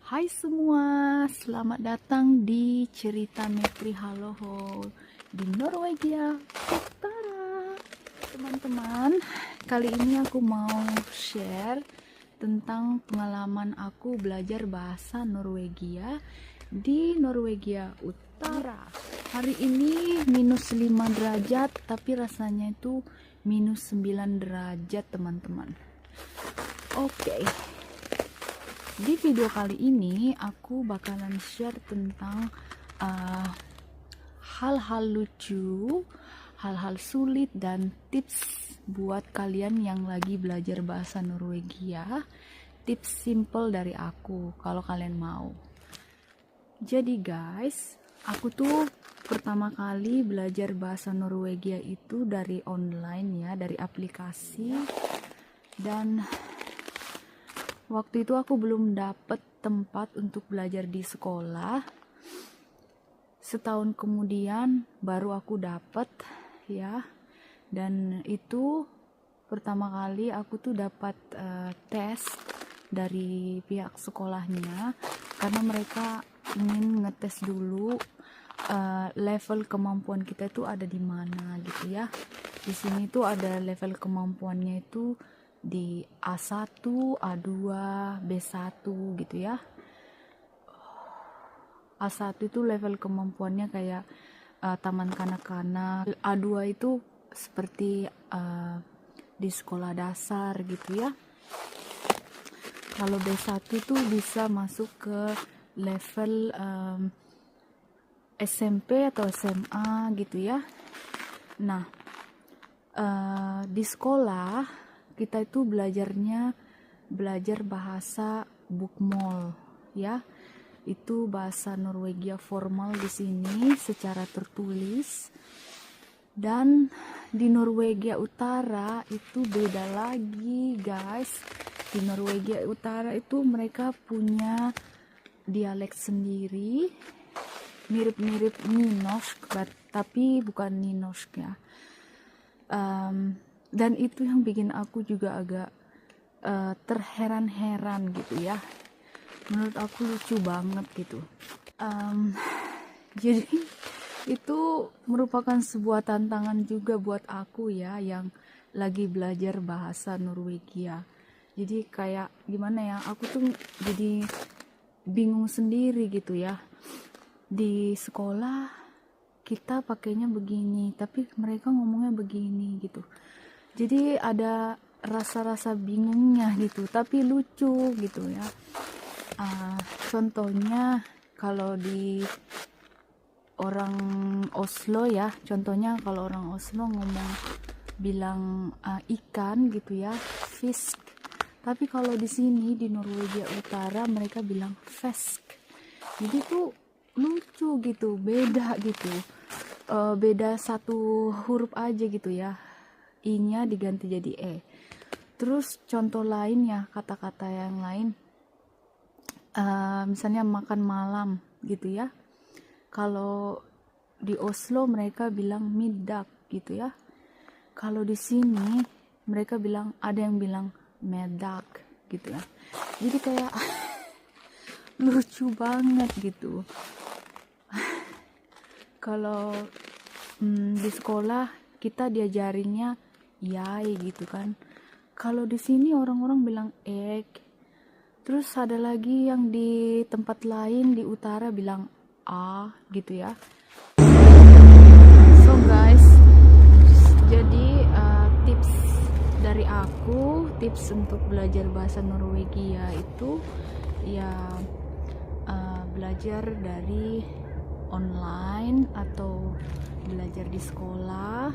Hai semua, selamat datang di cerita Mepri Haloho di Norwegia Utara. Teman-teman, kali ini aku mau share tentang pengalaman aku belajar bahasa Norwegia di Norwegia Utara. Hari ini minus 5 derajat, tapi rasanya itu minus 9 derajat teman-teman. Oke. Di video kali ini aku bakalan share tentang hal-hal lucu, hal-hal sulit dan tips buat kalian yang lagi belajar bahasa Norwegia. Tips simple dari aku kalau kalian mau. Jadi guys, aku tuh pertama kali belajar bahasa Norwegia itu dari online ya, dari aplikasi. Dan waktu itu aku belum dapet tempat untuk belajar di sekolah. Setahun kemudian baru aku dapet ya. Dan itu pertama kali aku tuh dapat tes dari pihak sekolahnya, karena mereka ingin ngetes dulu level kemampuan kita itu ada di mana gitu ya. Di sini tuh ada level kemampuannya itu di A1, A2, B1 gitu ya. A1 itu level kemampuannya kayak taman kanak-kanak. A2 itu seperti di sekolah dasar gitu ya. Kalau B1 itu bisa masuk ke level SMP atau SMA gitu ya. Nah, di sekolah kita itu belajar bahasa bokmål ya. Itu bahasa Norwegia formal di sini secara tertulis. Dan di Norwegia Utara itu beda lagi guys. Di Norwegia Utara itu mereka punya dialek sendiri, mirip-mirip nynorsk, tapi bukan nynorsk ya. Dan itu yang bikin aku juga agak terheran-heran gitu ya. Menurut aku lucu banget gitu. Jadi itu merupakan sebuah tantangan juga buat aku ya, yang lagi belajar bahasa Norwegia. Jadi kayak gimana ya, aku tuh jadi bingung sendiri gitu ya. Di sekolah kita pakainya begini, tapi mereka ngomongnya begini gitu. Jadi ada rasa-rasa bingungnya gitu, tapi lucu gitu ya. Contohnya kalau di orang Oslo ya, contohnya kalau orang Oslo ngomong bilang ikan gitu ya, fisk. Tapi kalau di sini di Norwegia Utara mereka bilang fisk. Jadi tuh lucu gitu, beda gitu. Beda satu huruf aja gitu ya. I-nya diganti jadi E. Terus contoh lain ya, kata-kata yang lain, misalnya makan malam gitu ya. Kalau di Oslo mereka bilang middag gitu ya. Kalau di sini mereka bilang, ada yang bilang middag gitu ya. Jadi kayak lucu banget gitu. Kalau di sekolah kita diajarinnya yai gitu kan. Kalau di sini orang-orang bilang egg. Terus ada lagi yang di tempat lain di utara bilang a gitu ya. So guys, jadi tips dari aku, tips untuk belajar bahasa Norwegia itu ya belajar dari online atau belajar di sekolah.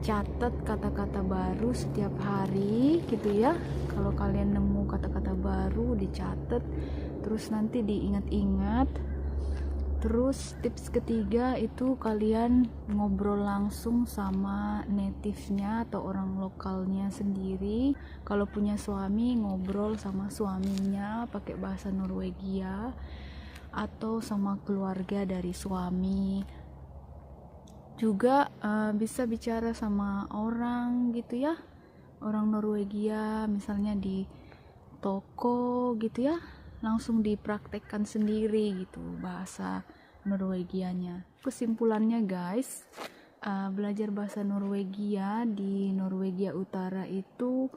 Catat kata-kata baru setiap hari gitu ya. Kalau kalian nemu kata-kata baru dicatat, terus nanti diingat-ingat. Terus tips ketiga itu kalian ngobrol langsung sama native-nya atau orang lokalnya sendiri. Kalau punya suami, ngobrol sama suaminya pakai bahasa Norwegia, atau sama keluarga dari suami. Juga bisa bicara sama orang gitu ya, orang Norwegia misalnya di toko gitu ya. langsung dipraktekkan sendiri gitu bahasa Norwegianya. Kesimpulannya guys, belajar bahasa Norwegia di Norwegia Utara itu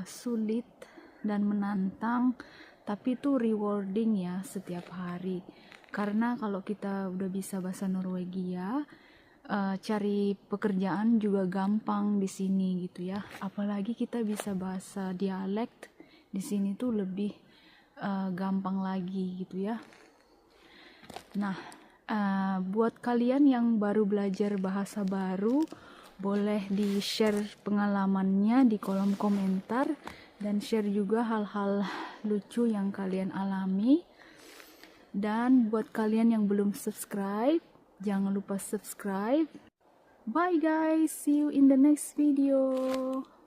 sulit dan menantang, tapi itu rewarding ya setiap hari. Karena kalau kita udah bisa bahasa Norwegia, cari pekerjaan juga gampang di sini gitu ya. Apalagi kita bisa bahasa dialek di sini tuh lebih gampang lagi gitu ya. Nah, buat kalian yang baru belajar bahasa baru, boleh di-share pengalamannya di kolom komentar dan share juga hal-hal lucu yang kalian alami. Dan buat kalian yang belum subscribe, jangan lupa subscribe. Bye guys, see you in the next video.